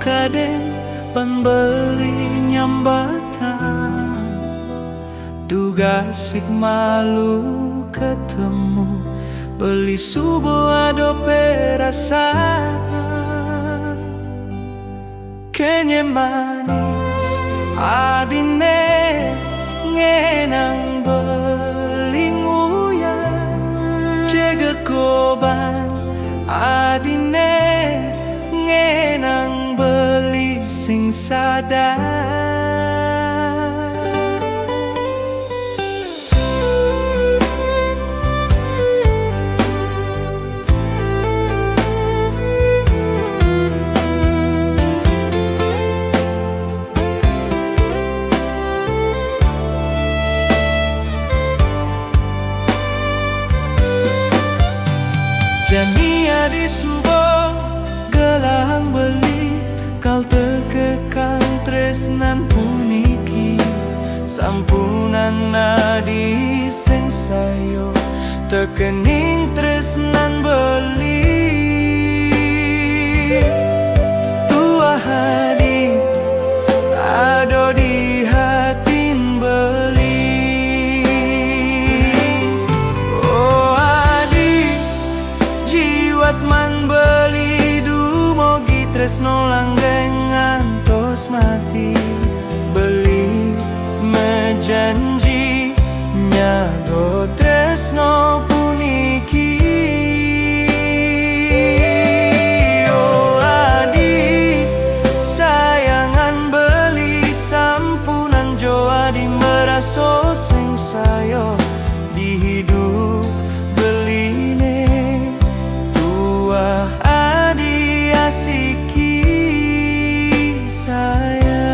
kadang pembeli nyambatan, duga sik malu ketemu beli subuh ado perasaan. Kenye manis adine ngenang belinguyan, jaga koban adine ngenang beli sing sadar. Jania di subuh gelang beli kal tekekang tresnan puniki, sampunan nadi sing sayo tekening tresnan beli. Tua hadi ado di hatin beli. Man beli dumogi tresno langgeng ngantos mati, beli mejanji nyago tresno puniki. Oh adi sayangan beli sampunan joa di meraso sing sayo di hidup beline. Adi asiki saya.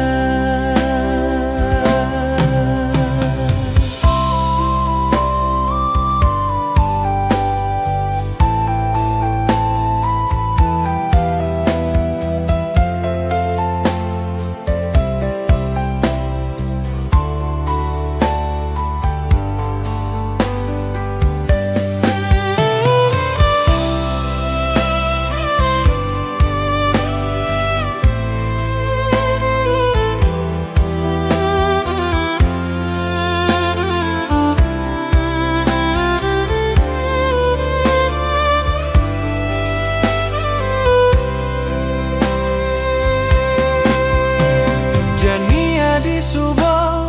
Di subuh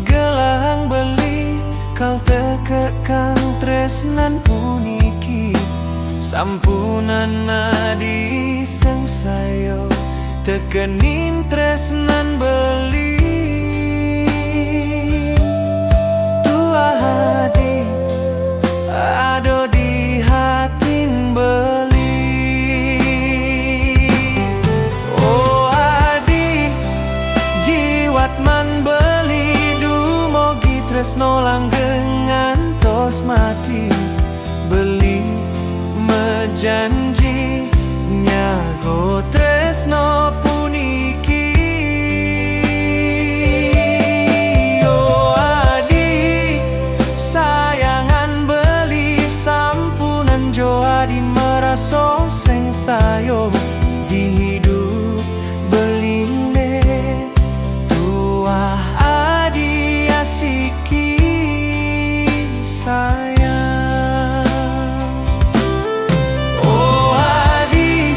gelang beli kal tekekang tresnan puniki, sampunan nadi sing sayo tekenin tresnan beli. Tua hadi ado di hatin beli. Man beli dumogi tresno langgeng ngantos mati, beli mejanji nyago tresno puniki. Oh adi sayangan beli sampunan joa di meraso sing sayo di hidup beline. Adi asiki sayang. Oh adi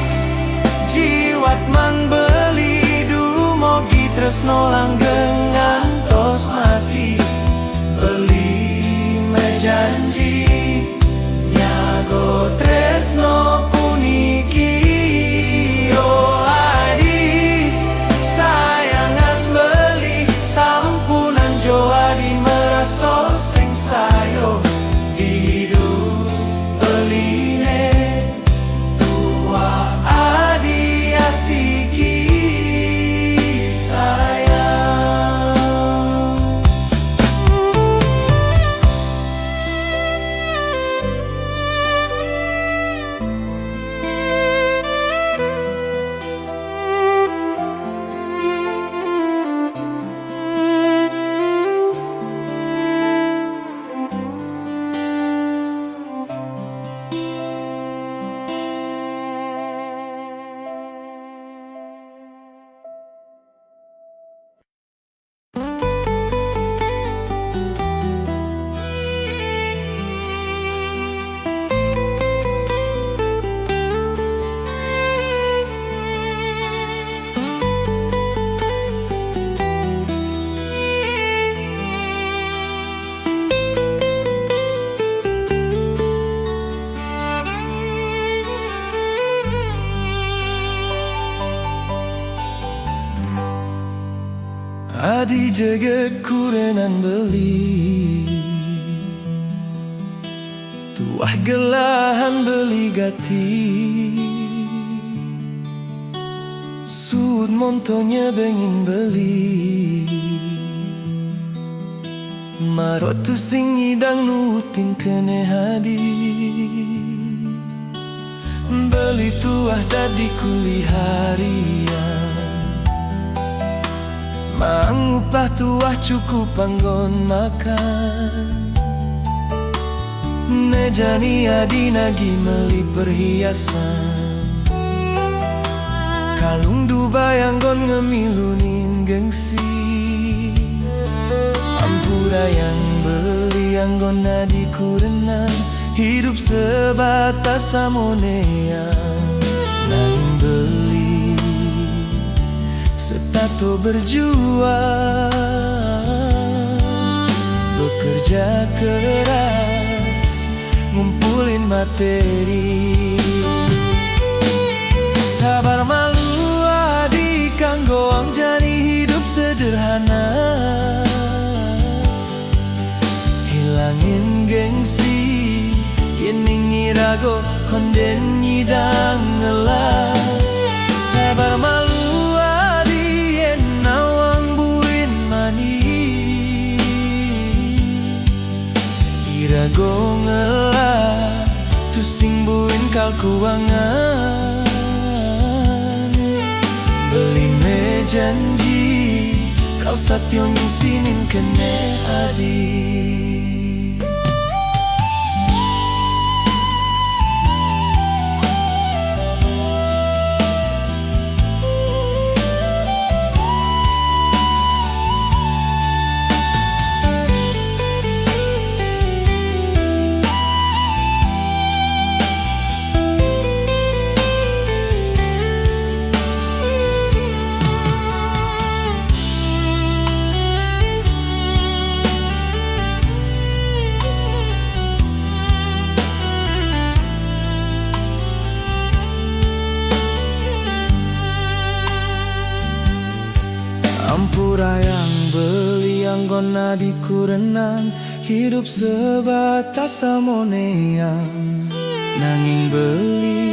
jiwat man beli dumogi tresno langgeng ngantos mati, beli mejanji nyago tresno puniki. Oh adi sayangan beli sampunan joa di meraso sing sayo di hidup beline. Tua adi asiki sayang. Adi jaga kurenan beli tuah gelahan beli gati sud montonya bengin beli marot tu sing idang nutin kene hadi beli tuah tadi kuli harian mangupah tuah cukup panggon makan nejani adi nagi meli perhiasan kalung Dubai anggon ngemilunin gengsi ampura yang beli anggon adi kurenan hidup sebatas samonean nanging beli setato berjuang bekerja keras ngumpulin materi sabar malu adi kanggo angjani hidup sederhana hilangin gengsi yening irago konden nyidang ngelah sabar malu irago ngelah tusing buin kal kuangan beli me janji kal satyo nyisinin kene adi ampura yang beli anggon adi kurenan hidup sebatas samonean nanging beli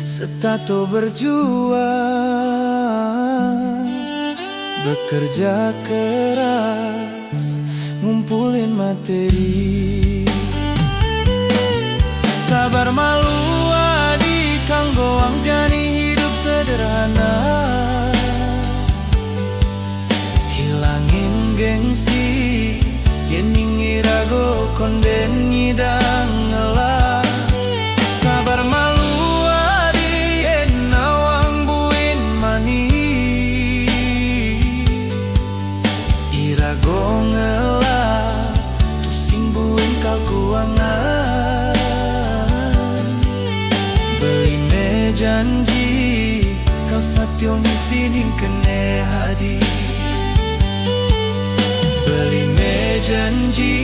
setato berjuang bekerja keras ngumpulin materi sabar malu adi kanggo angjani hidup sederhana gengsi yening irago konden nyidang ngelah sabar malu adi enawang buin mani irago ngelah tusing buin kal kuangan beli me janji kal satyo nyisinin kene hadi beli me janji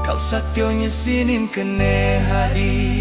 kal satyo nyisinin kene hadi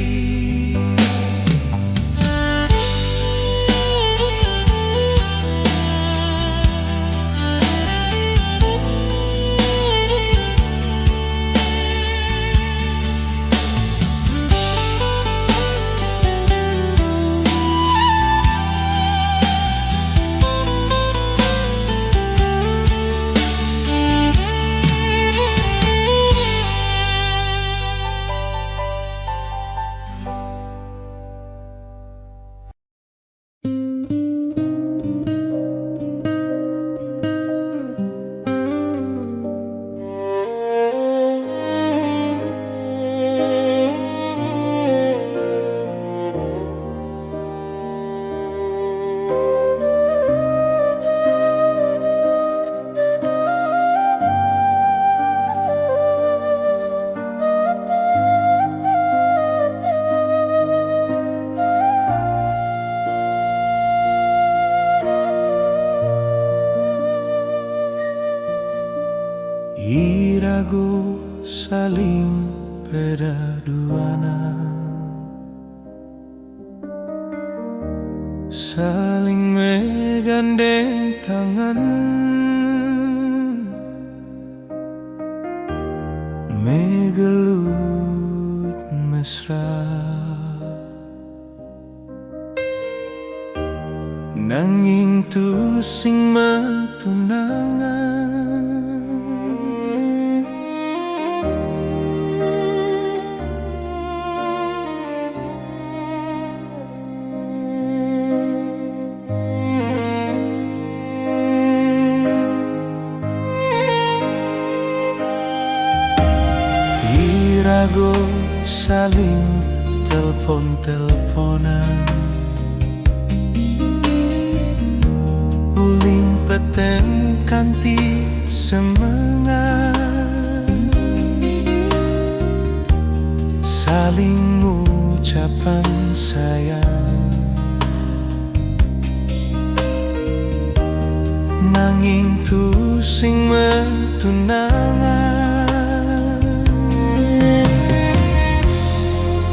irago saling peraduana, saling mega mesra, nanging tu sing matunangan. Irago saling telpon-telponan, uling peten kanti semangat, saling ucapan sayang, nanging tu sing matunangan.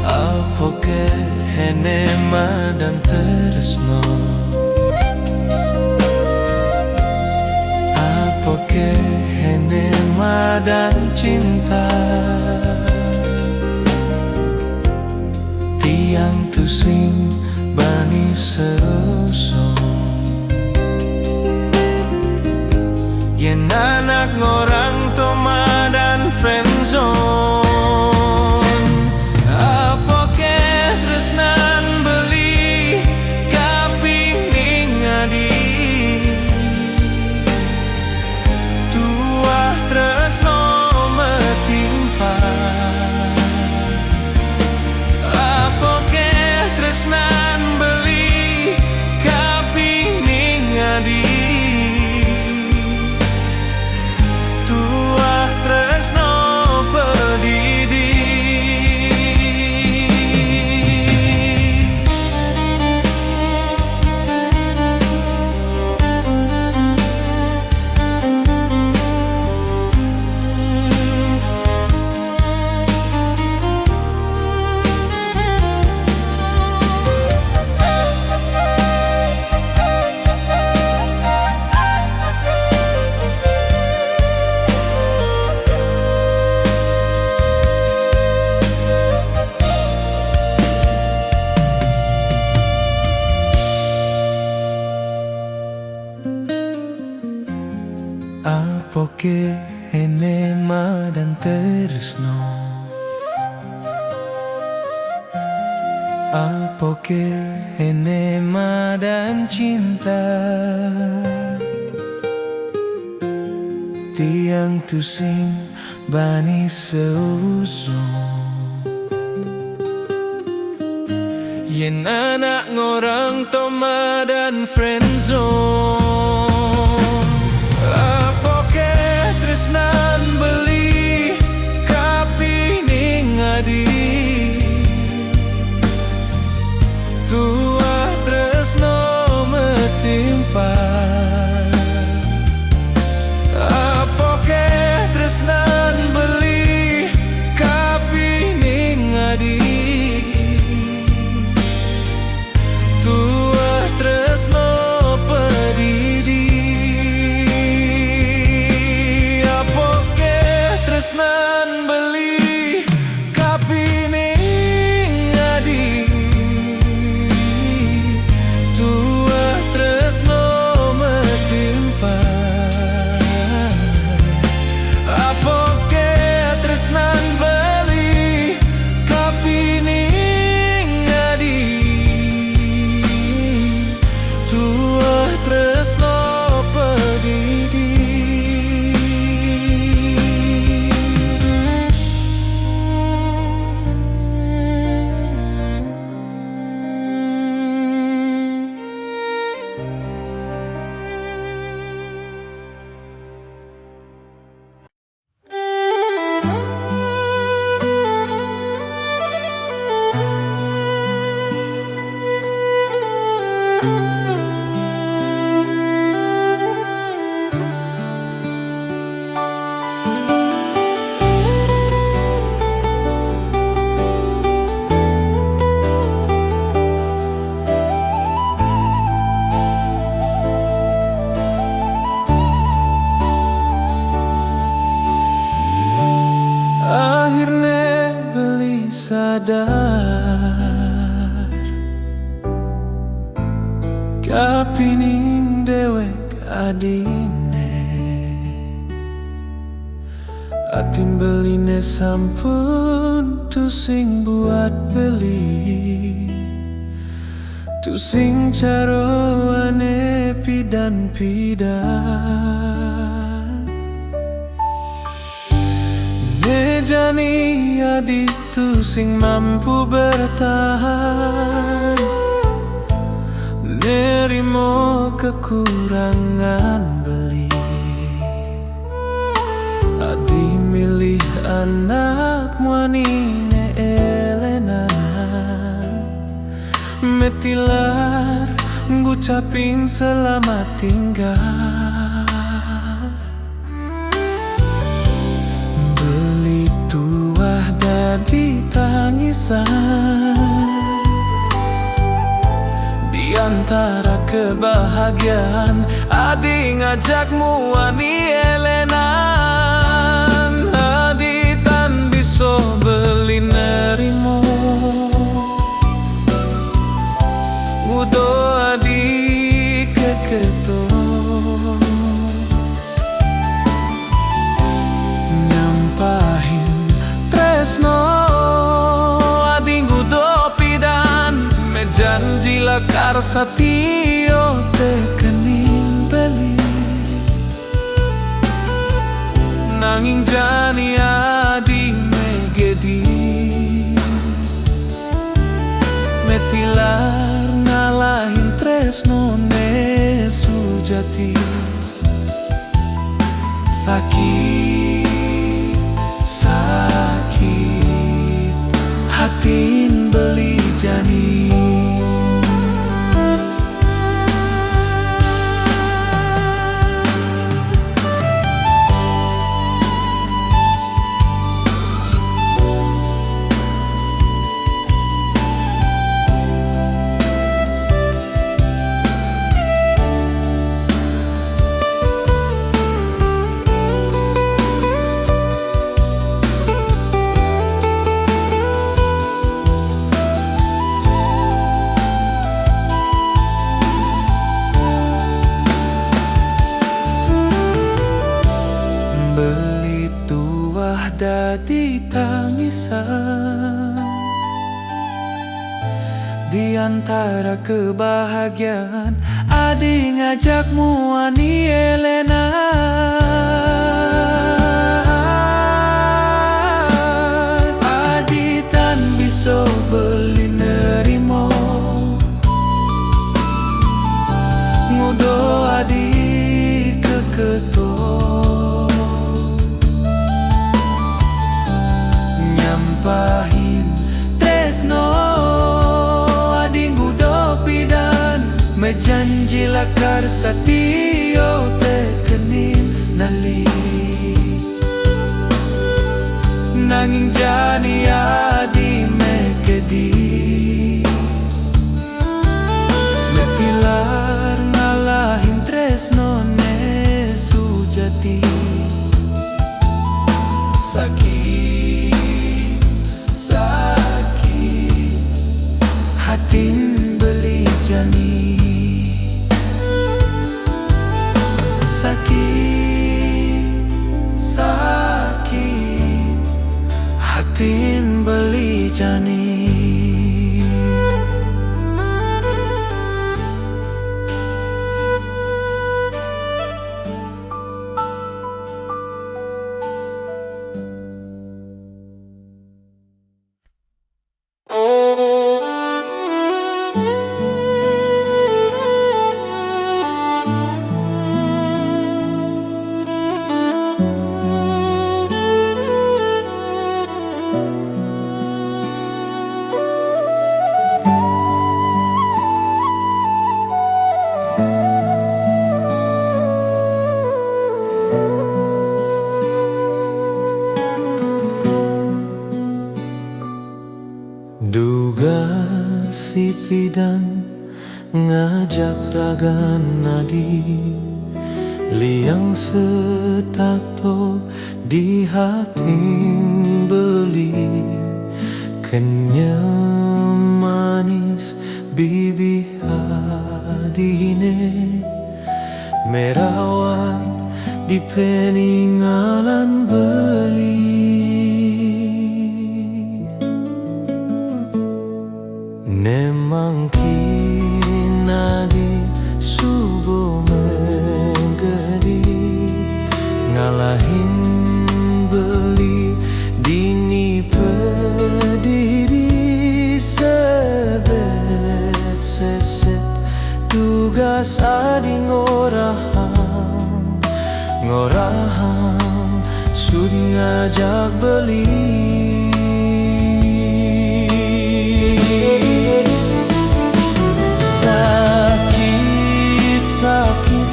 Apoke hene madan tresno, apoke hene madan cinta, tiang tu sing bani seruso, yen anak ngorang to madan friendzone. Apoke hene madan tresno, apoke hene madan cinta, tiang tu sing bani seuso, yen anak ngorang to madan friendzone. Tuah tresno metimpa, apoke tresnan beli kapining adi, tuah tresno pedih. sadar kapining dewek adine atim beline sampun tusing buat beli tusing caroane pidan-pidan nejani adik tusing mampu bertahan nerimo kekurangan beli adi milih anak muanine elenanan metilar ngucapin selamat tinggal beli tuah dadi tangisan di antara kebahagiaan adi ngajakmu ani elenan adi tan bisa beli nerimo udo adi keketon nyampahin tresno adi ngudo pidan janji lakar satio tekenin beli nanging jani adi megedi metilar ngalahin tresno ne sujati sakit sakit hatin beli jani beli tuah dadi tangisan di antara kebahagiaan adi ngajakmu ani elena adi tan bisa beli nerimo ngudo adi keketon nyampahin tresno adi ngudo pidan mejanji lakar satio tekenin nali nanging jani adi megedi metilar ngalahin tresno ne sujati sakit sakit hatin beli jani sakit sakit hatin beli jani duga si pidan ngajak raga nadi liang setato di hati beli Kenyam manis bibi hadine, merawat di peninggalan beli. Nemang kina di subuh menggedi, ngalahin beli dini pediri sebet seset tugas adi ngoraham sud ngajak beli. Sakit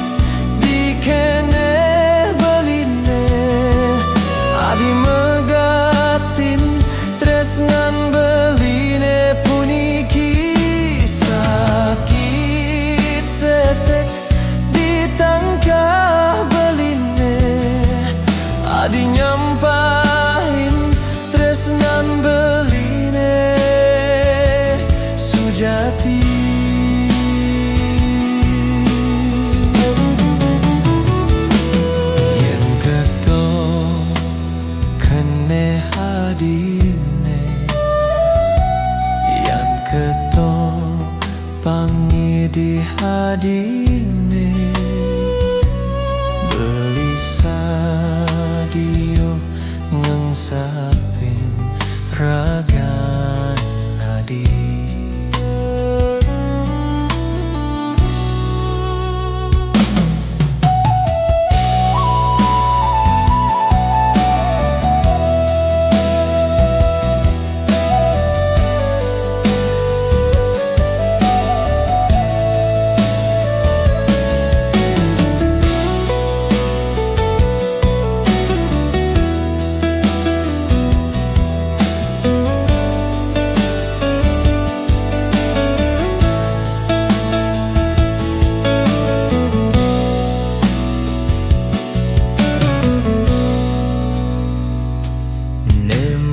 dikene beline, adi megatin tresnan beline puniki. Sakit sesek ditangkah beline, adi nyampahin tresnan beline sujati. Yang keto pangi di hadine, beli sadio ngengsapin ragan nadi.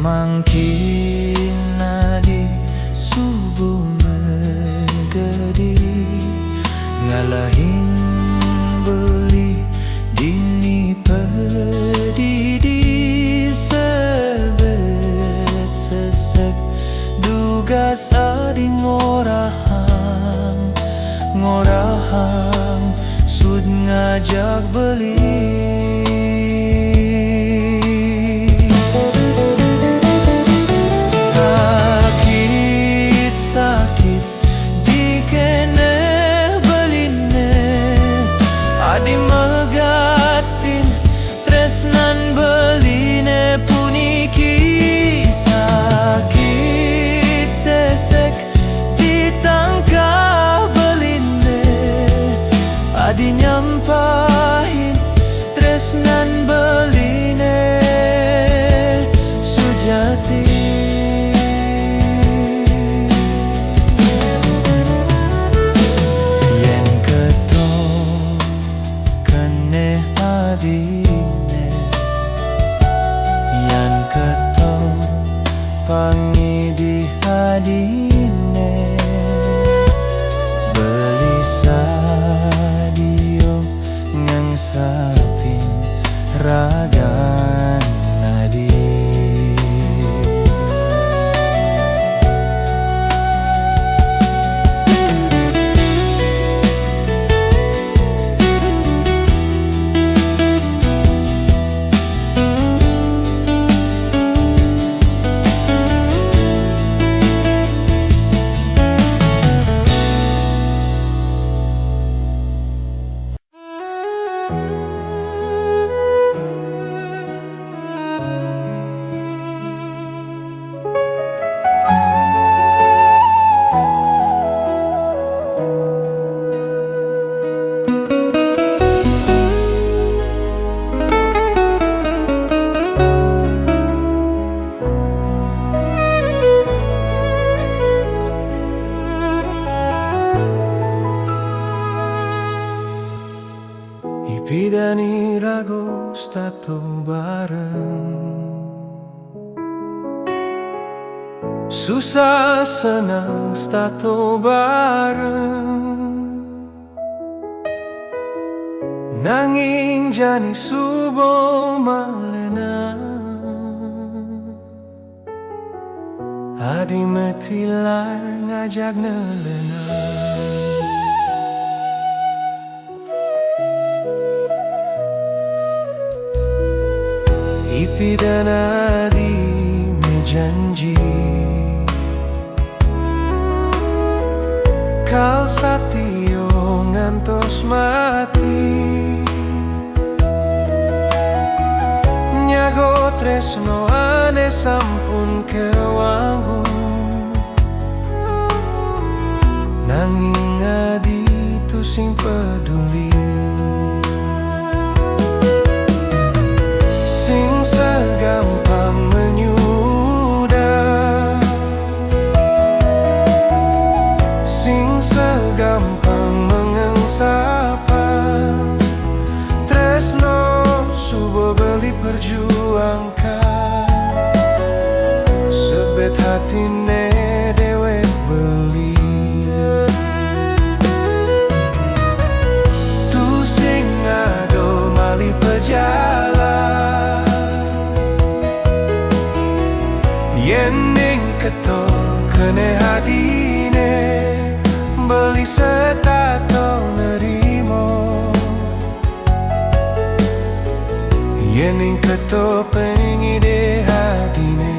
Mangkina di subuh megedi, ngalahin beli dini pedidi sebet sesek dugas adi ngoraham sud ngajak beli. Sakit dikene beline, adi megatin tresnan beline puniki. Sakit sesek ditangkah beline, adi nyampahin tresnan beline sujati. Yang keto pangi di hadine, beli sadio ngengsapin ragan nadi. Pidani rago stato bareng, Susah senang stato bareng, nanging jani subo malena. Adi metilar ngajak nelena. Ipi dan Adi menjanji kal satio ngantos mati, nyago tresno ane sampun kewangun, nanging Adi tu sing peduli, sing segampang menyudah, sing segampang mengengsapa. Tresno subo beli perjuangkan, sebet hatine dewek beli. Tu sing ado mali pejalan, yen ning keto kene hadine beli setato nerimo, yen ning keto pengide hadine.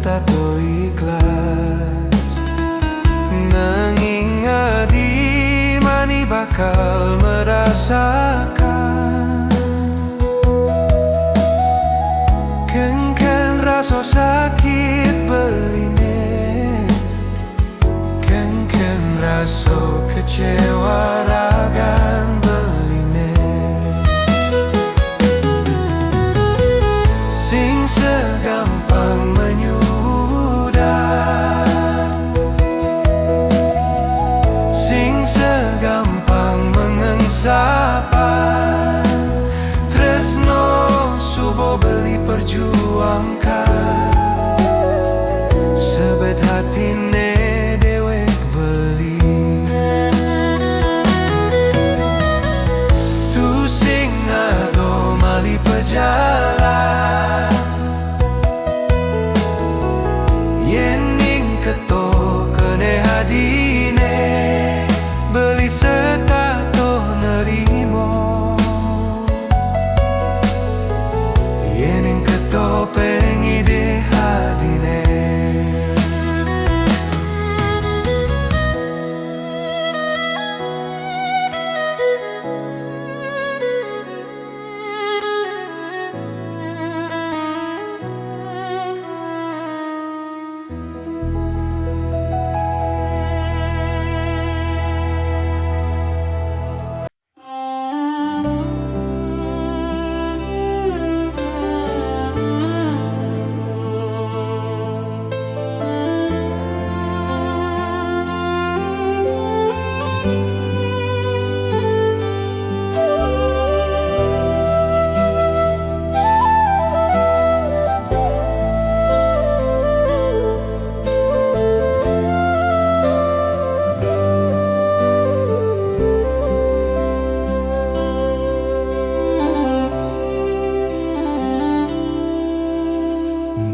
Tato ikhlas, nanging Adi mani bakal merasakan kengken rasa sakit beline, kengken rasa kecewa ragan beline, sing segampang menyuruh, tresno subo beli perjuangkan, sebet hatine dewek beli. Tu sing ado mali pejalan, yen ning keto kene hadine beli setato nerimo, yen ning keto pengide hadine.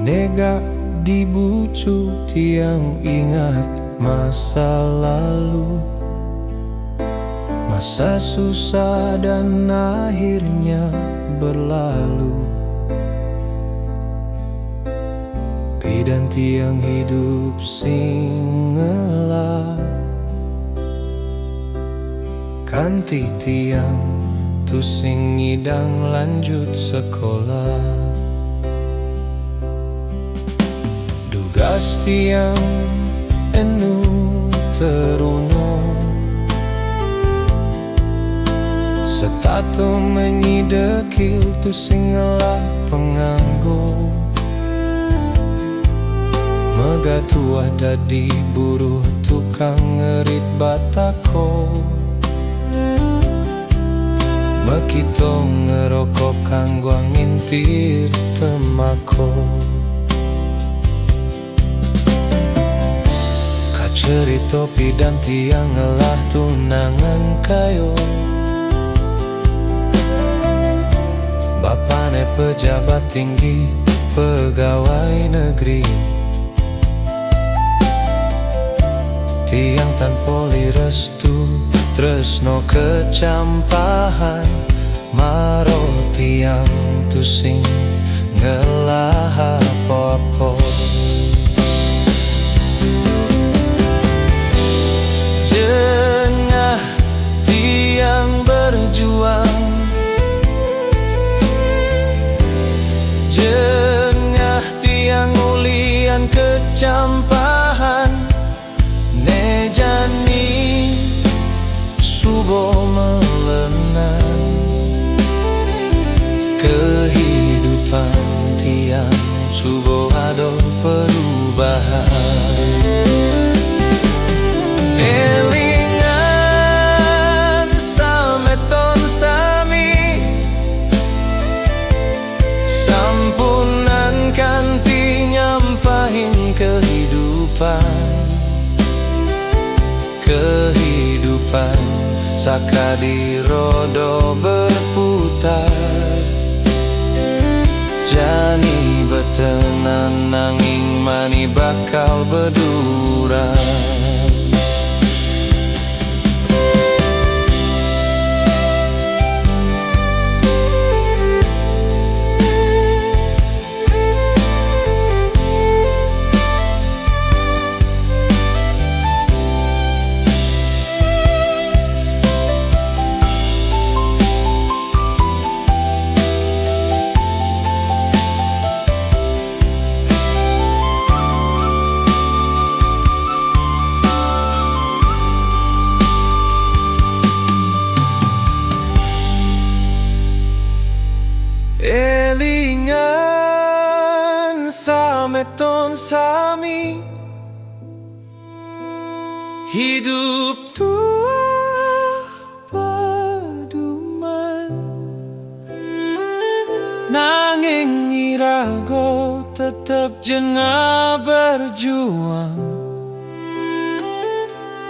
Nega dibucu tiang ingat masa lalu, masa susah dan akhirnya berlalu. Pidan tiang hidup sing ngelah, kan ganti tiang, tu sing ngidang lanjut sekolah. Dugas tiang enu teruno, setato menyidekil tu sing ngelah penganggo. Mega tuah dadi buruh tukang ngerit batako, mekito ngerokok kanggo ngintir temako. Kacerito pidan tiang ngelah tunangan kayo, bapane pejabat tinggi pegawai negeri. Tiang tanpa restu tresno kecampahan, maro tiang tu sing ngelah apa-apa. Jengah tiang berjuang, jengah tiang ulian kecampahan, nejani subo melenan kehidupan tiang subo ado perubahan. Elingan sameton sami, sampunan kanti nyampahin kehidupan. Kehidupan sakadi rodo berputar, jani betenan nanging mani bakal beduran. Elingan sameton sami, hidup tua paduman, nanging irago tetep jengah berjuang.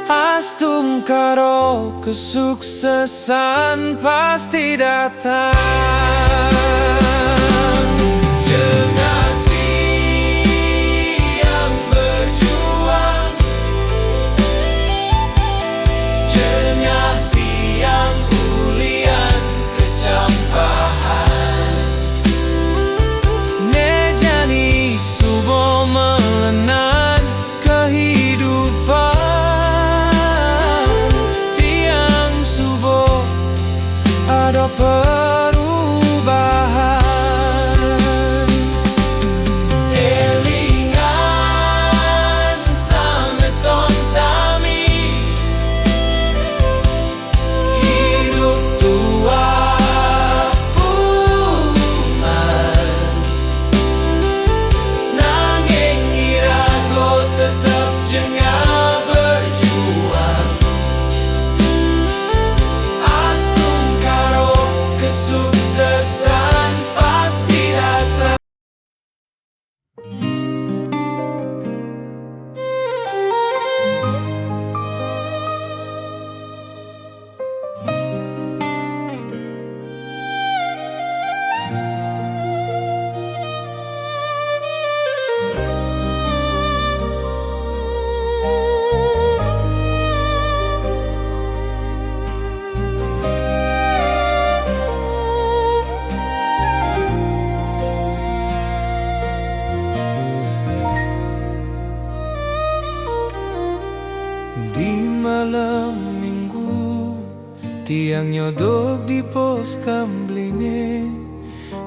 Astung karo kesuksesan pasti datang. Jengah tiang berjuang, jengah tiang ulian kecampahan, nejani subo melenan kehidupan. Ada perubahan. Elingan sameton sami, hidup tua puman, nanging irago tetap jengah berjuang. Kesuksesan pasti datang. Di malam minggu tiang nyodok di pos kambline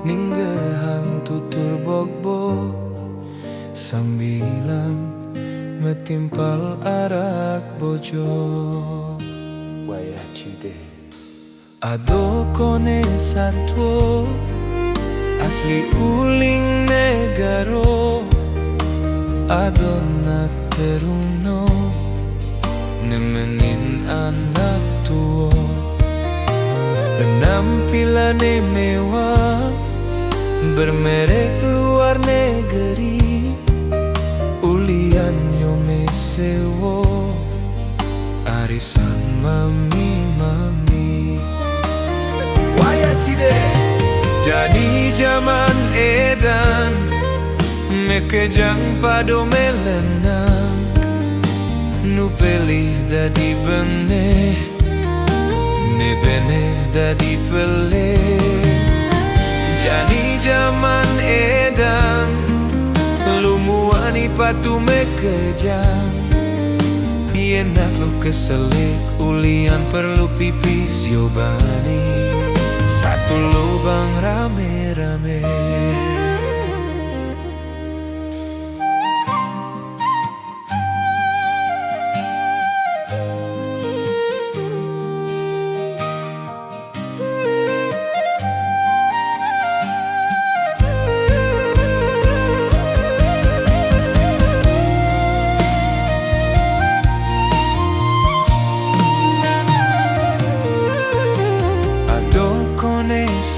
ninggahang tutur bogbog sambilan metimpal arak bojo. Wayah cide Ado kone satwo asli uling negaro, ado nak teruno nemenin anak tuo. Penampilannya mewah bermerek luar negeri, ulian yo mesewo arisan mami-mami. Wayah cide jadi zaman edan mekejang pado melenang nu pelih dadi beneh ne beneh dadi pelih. Jadi zaman edan lumuani patu mekejang enak lu keselik ulian perlu pipis yobani satu lubang rame-rame.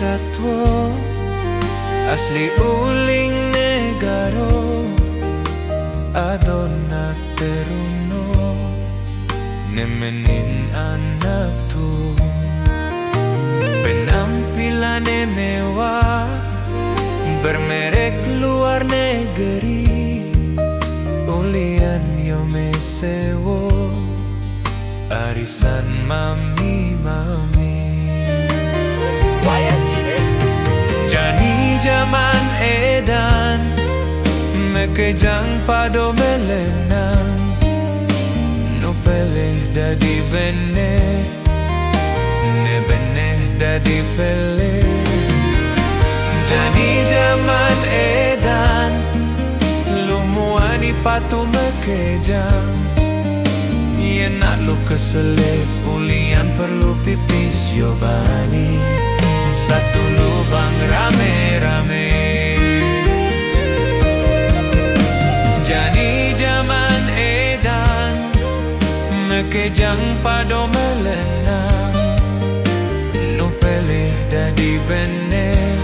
Satwa asli uling negaro, ado nak teruno nemenin anak tu. Penampilannya mewah bermerek luar negeri, ulian yo mesewo arisan mami-mami. Jadi zaman edan mekejang pado melenang nu peleh dadi beneh ne beneh dadi peleh. Jadi zaman edan lumuani patu mekejang enak lu keselek ulian perlu pipis yobani satu lubang rame-rame. Jadi zaman edan mekejang pado melenang nu pelih dadi beneh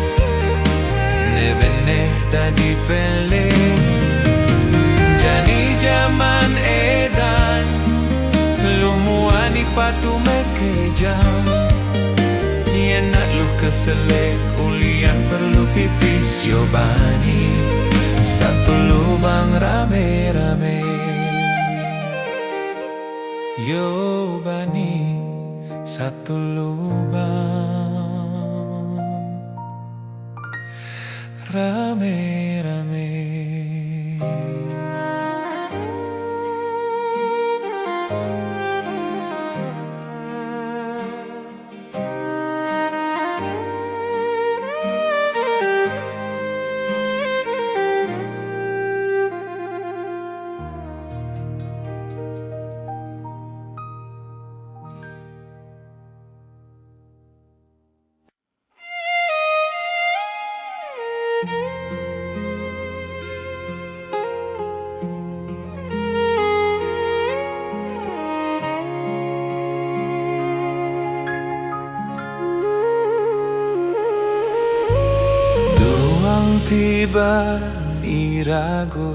ne beneh dadi pelih. Jadi zaman edan lumuani patu mekejang enak lu keselek ulian perlu pipis yobani satu lubang rame-rame. Yobani satu lubang rame-rame. Doang tiba irago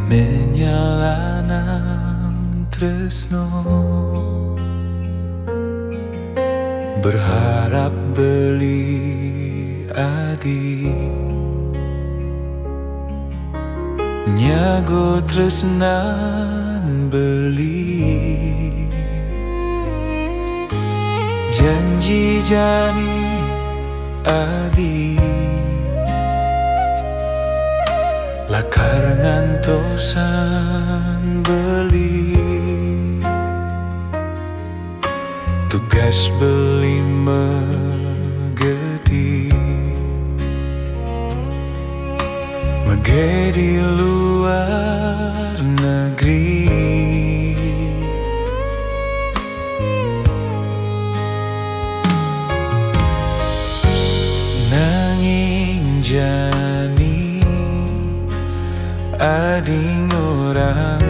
menyalanang tresno berharap beli adi nyago tresnan beli janji jani adi lakar ngantosan beli tugas beli megedi di luar negeri. Nanging jani ading orang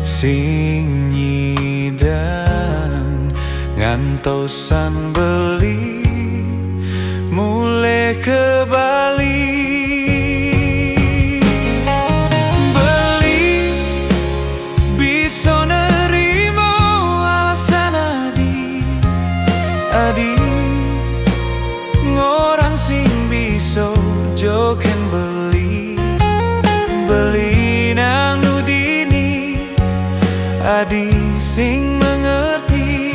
sing nyidang ngantosan beli mulai ke Bali. Adi ngorang sing biso joken beli nang nudini. Adi sing mengerti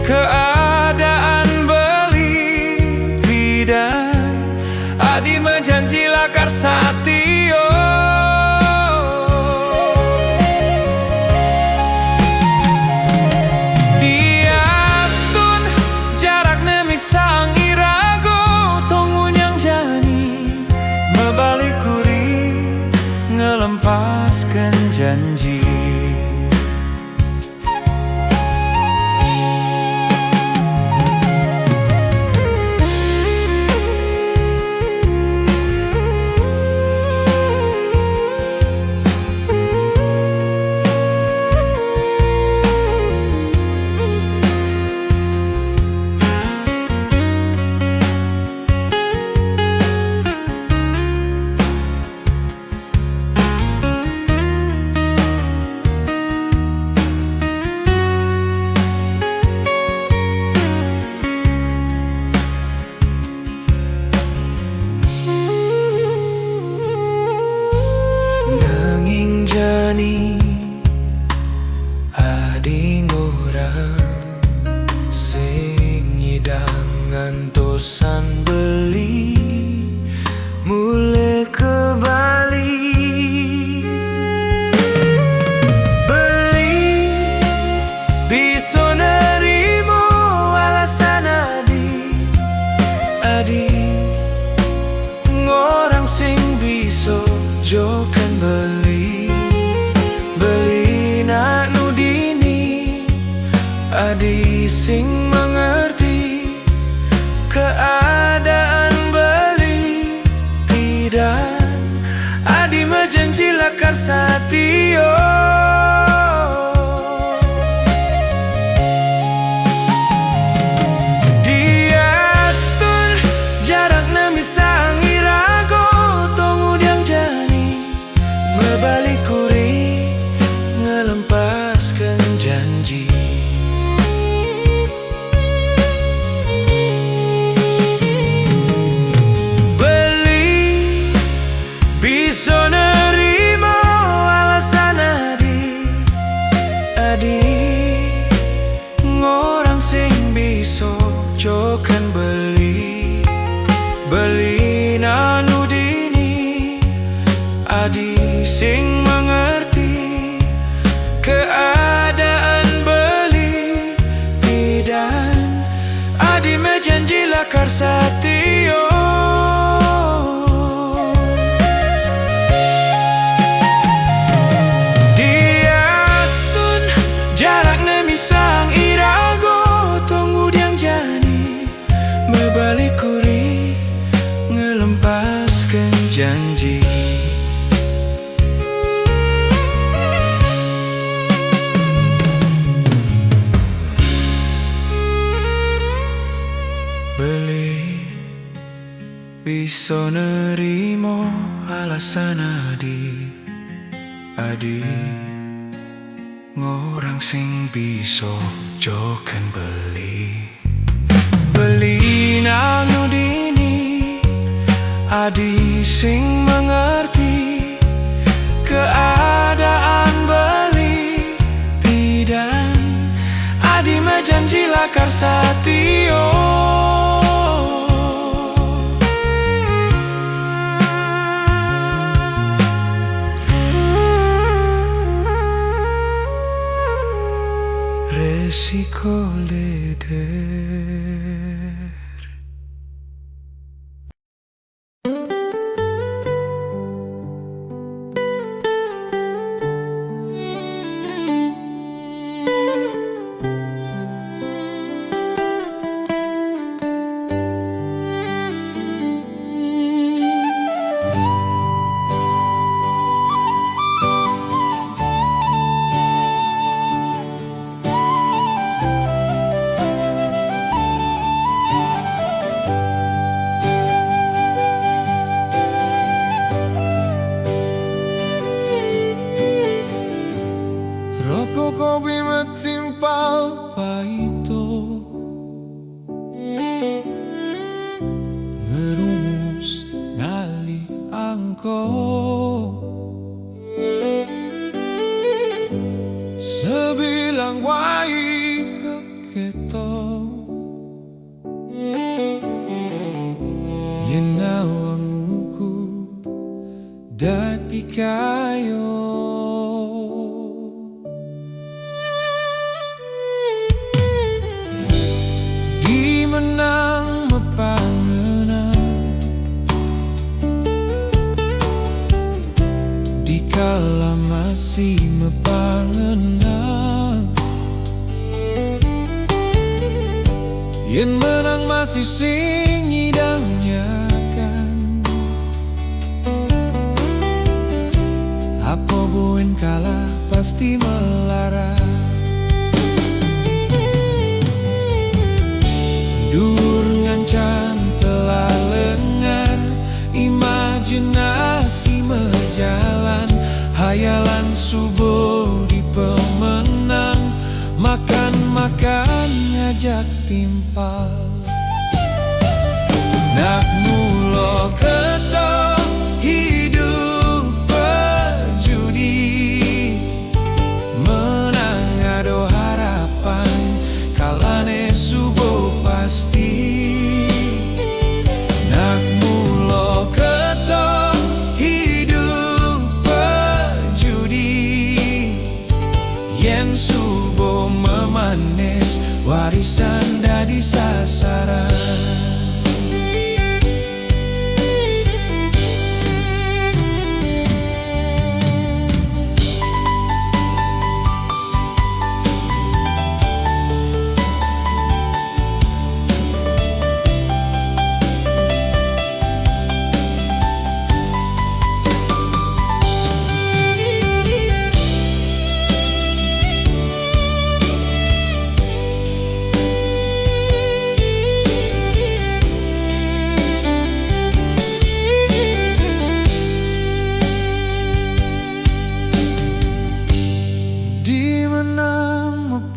keadaan beli bidan. Adi menjanji lakar satio. Sang irago tongun yang jani mebalik kuri ngelempaskan janji. Jani ading orang sing nyidang ngantosan beli mulai ke Bali. Beli bisa nerimo alasan adi ngorang sing bisa jokan beli nak nudini. Adi sing mengerti keadaan beli bidan. Adi menjanji lakar satio. Diastun jarak nami sang irago tongu diang jani mebalik kuri ngelempaskan janji. Beli bisa nerima alasan adi ngorang sing bisa jokan beli nanudini. Adi sing mengerti keadaan beli bidan. Adi menjanji lakar satio. Diastun jarak nemi sang irago tunggu diang jani mebalik kuri ngelempaskan janji. Beli bisa nerimo alasan adi ngorang sing bisa jokan beli nang nudini. Adi sing mengerti keadaan beli bidan. Adi menjanji lakar satio. psikoleder. Rokok kopi metimpal pahito, ngerumus ngali angko, sebilang wai keketo, yen nawanguku dati kayo. Menang mepangenang dikala masih mepangenang, yen menang masih sing nyidangnya-kan. Apa buen kalah pasti melarang. Dur ngancan telah lengar, imajinasi mejalan, hayalan subuh di pemenang, makan-makan ngajak timpal. Nak mulo keto hidup berjudi, menang ado harapan, kalane subuh pasti. Nak mulo keto hidup berjudi, yen subuh memanis, warisan dadi sasaran.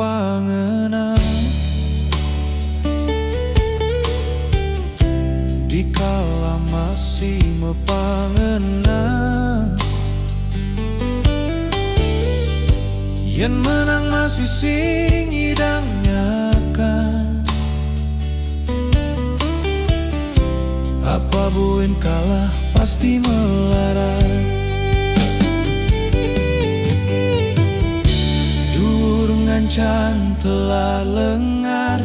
Pangenang dikala masih mepangenang, yen menang masih sing nyidangnya-kan. Apa buen kalah pasti melarang. Ngancan telah lengar,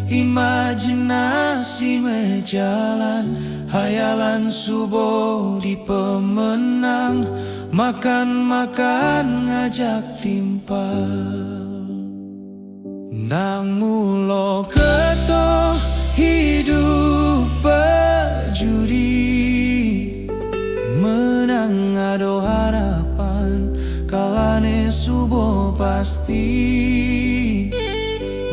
imajinasi mejalan, hayalan subuh di pemenang, makan-makan ngajak timpal. Nang mulo keto hidup berjudi, menang ado harapan, kalane subuh pasti.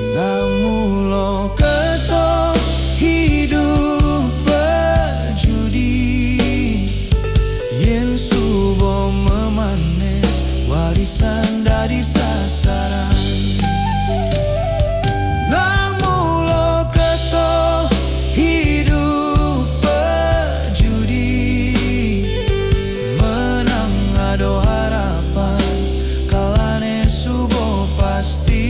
Nang mulo keto hidup berjudi, yen subuh memanis, warisan dadi sasaran. Nang mulo keto hidup berjudi, menang ado harapan, kalane subuh pasti.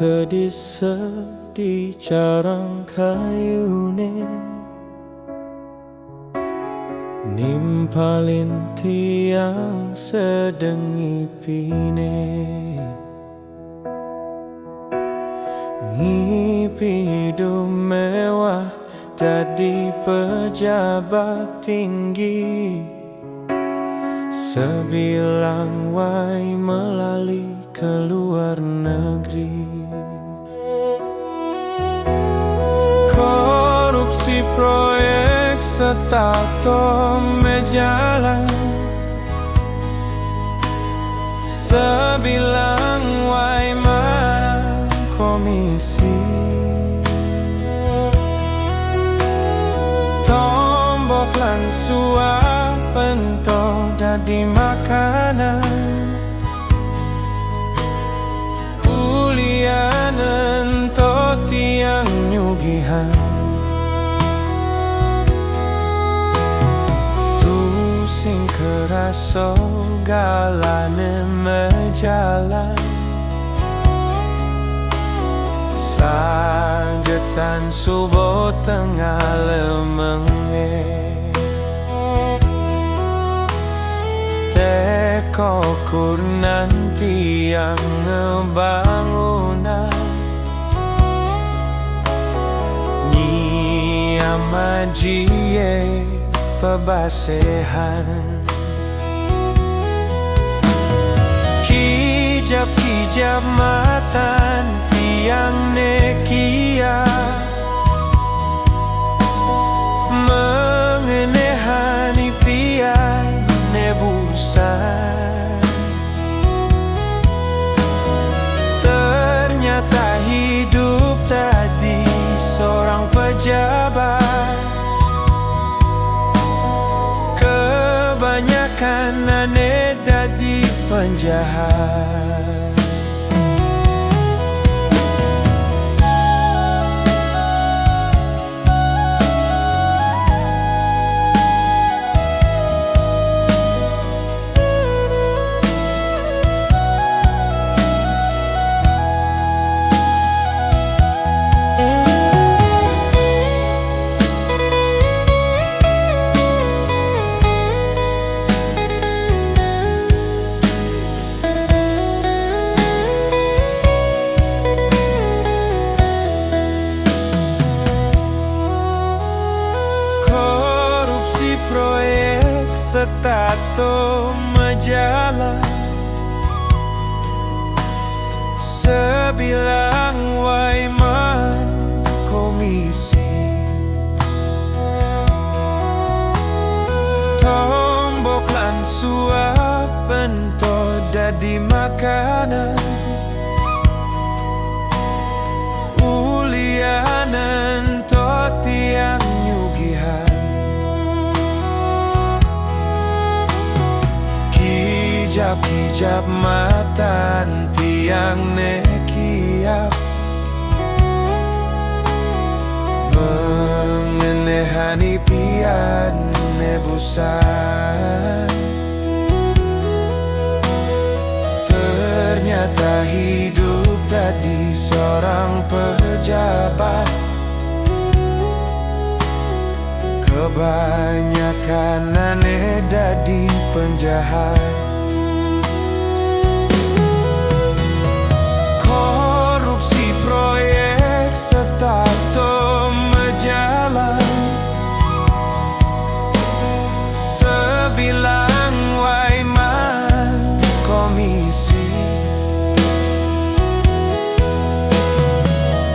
kedis di carang kayune nimpalin tiang sedeng ngipine ngipi hidup mewah jadi pejabat tinggi sebilang wai melali ke luar negeri. Korupsi proyek setato mejalan sebilang wai mana komisi tombok lan suap pento dadi makanan ulianen to tiang nyugihan tu sing keraso galane mejalan sagetan subuh tengah lemenge teko kur nanti yang ngebangunan nyi amajie pebasehan kijap-kijap matan tiang nekia mengenehani pian nebusan ternyata hidup tadi seorang pejabat kebanyakan aneh jadi penjahat. Setato mejalan sebilang waiman komisi tombok lan suap pento dadi makanan ulianan to tiang nyugihan kijap-kijap matan tiang nekiap mengenehani pian nebusan ternyata hidup tadi seorang pejabat kebanyakan aneh dadi penjahat. Proyek setato mejalan sebilang waiman komisi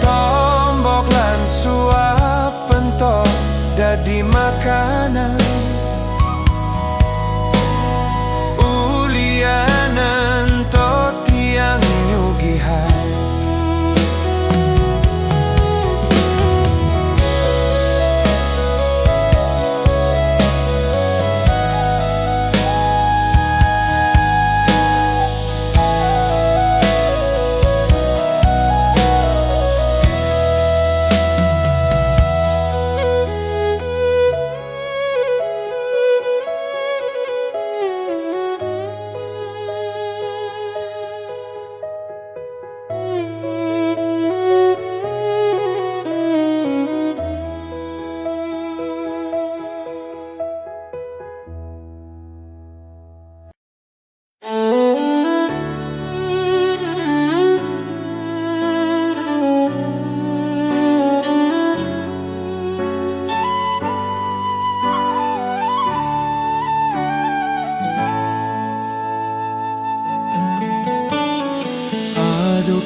tombok lan suap pento dadi makanan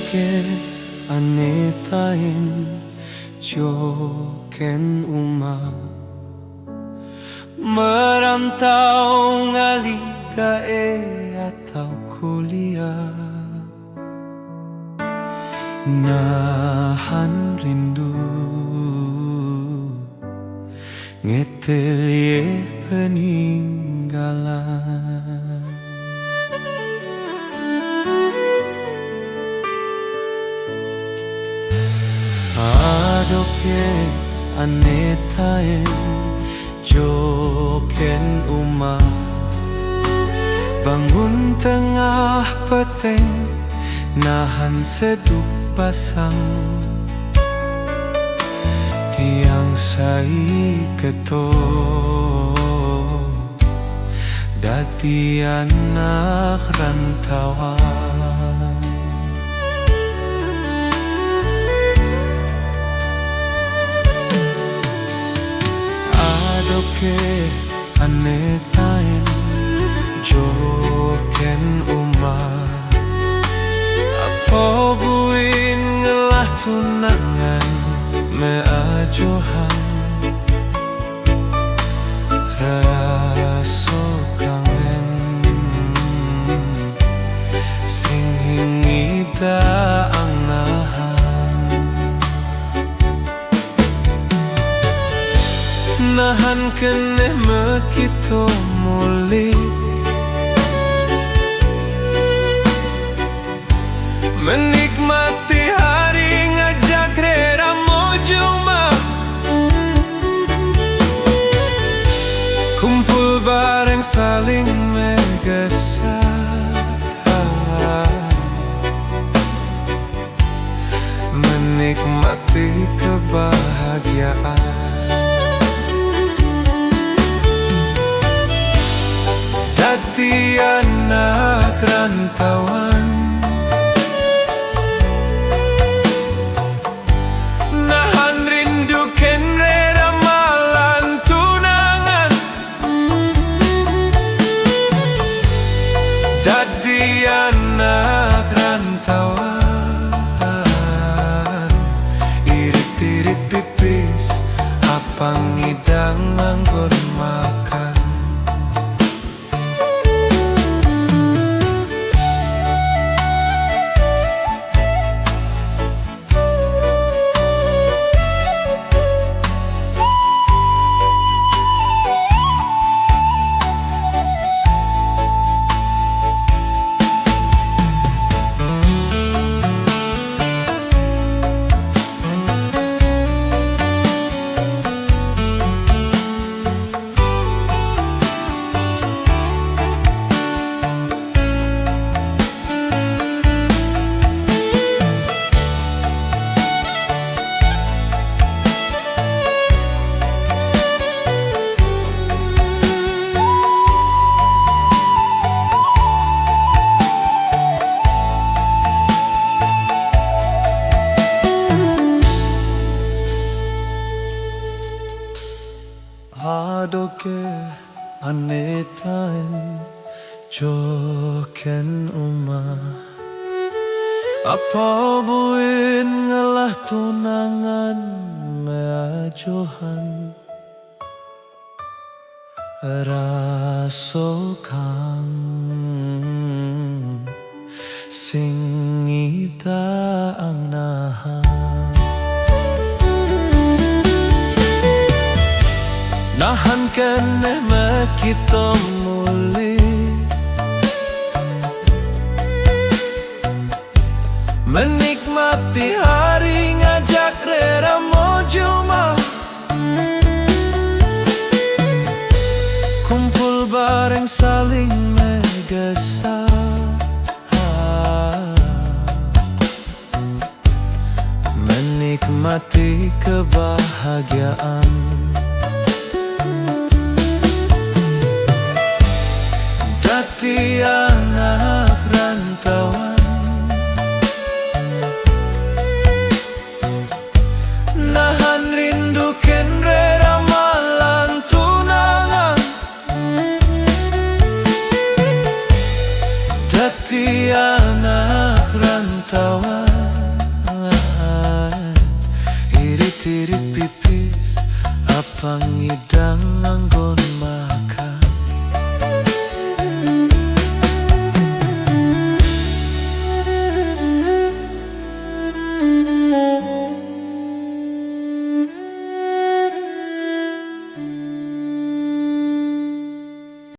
Adoke anetain joken uma merantau ngalika atau kuliah, nahan rindu ngetel ye peninggalan. Adoke anetain joken uma bangun tengah peteng nahan seduh pasang tiang sai keto dadi anak rantauan. Adoke anetain joken uma apa buin ngelah tunangan meajohan raso kangen sing hingida angahan nahan keneh mekito muli menikmati hari ngajak rera mojuma kumpul bareng saling megesah menikmati kebahagiaan. Dadi anak rantauan nahan rindu ken rera malan tunangan dadi anak rantauan irit-irit pipis apang ngidang nganggur makan. Adoke anetain joken uma apa buin ngelah tunangan meajohan raso kang sing ngitaang nahan nahan keneh mekito muli menikmati hari ngajak rera mojuma kumpul bareng saling megesah menikmati kebahagiaan. Dadi